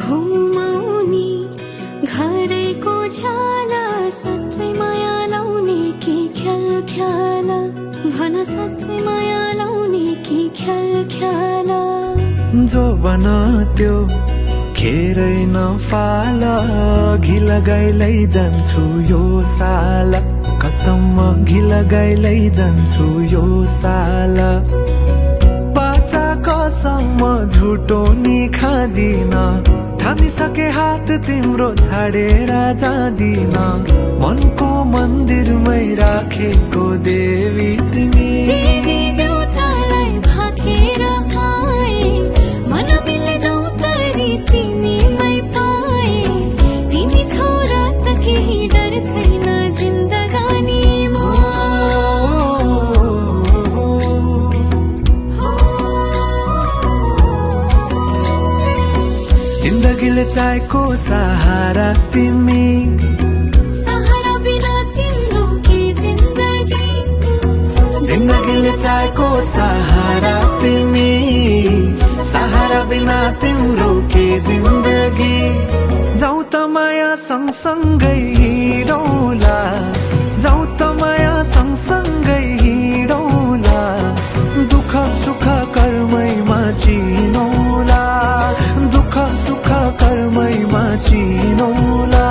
घुमाउने घरैको झ्याला साँच्चै माया लाउने कि ख्याल ख्याला भन साँच्चै माया लाउने कि ख्याल ख्याला जो बन त्यो खेरै नफाल घि लगाइलै जान्छु यो साल कसम घि लगाइलै जान्छु यो साल बाचा कसम झुटो नि खादिन थामिसके हात तिम्रो छाडेर जादिन मनको मन्दिरमै राखेको देवी तिमी देउतालाई भाकेर आए मन मिले गौतरी तिमीमै पाए तिमी छोरा त केही डर छैन जिन्दगानीमा जिन्दगीले चाहेको सहारा तिमी सहारा बिना तिम्रो के जिन्दगी जिन्दगीले चाहेको सहारा तिमी सहारा बिना तिम्रो के जिन्दगी जाऊ त माया सँगसँगै हिँडौला जाऊ त माया सँगसँगै हिँडौला दुःख सुख कर्मैमा चिनौला दुःख सुख कर्मैमा चिनौला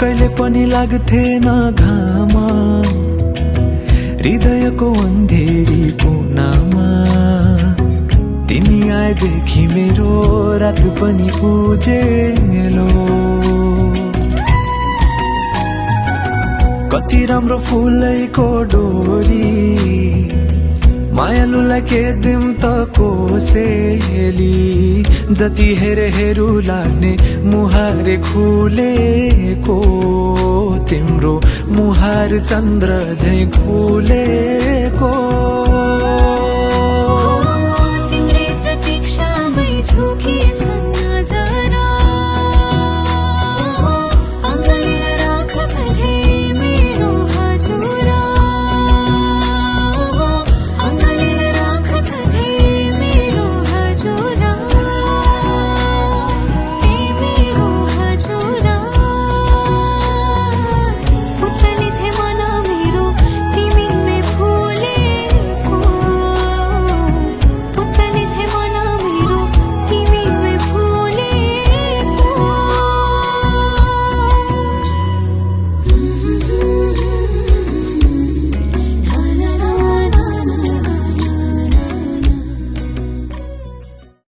कहिले पनि लाग्थेन घाम हृदयको अन्धेरी कुनामा तिमी आएदेखि मेरो रात पनि उजेलो कति राम्रो फुलैको डोरी मायालुलाई के दिम त कोसेली जति हेरे हेरु लाग्ने मुहारे खुलेको तिम्रो मुहार चन्द्र झै खुलेको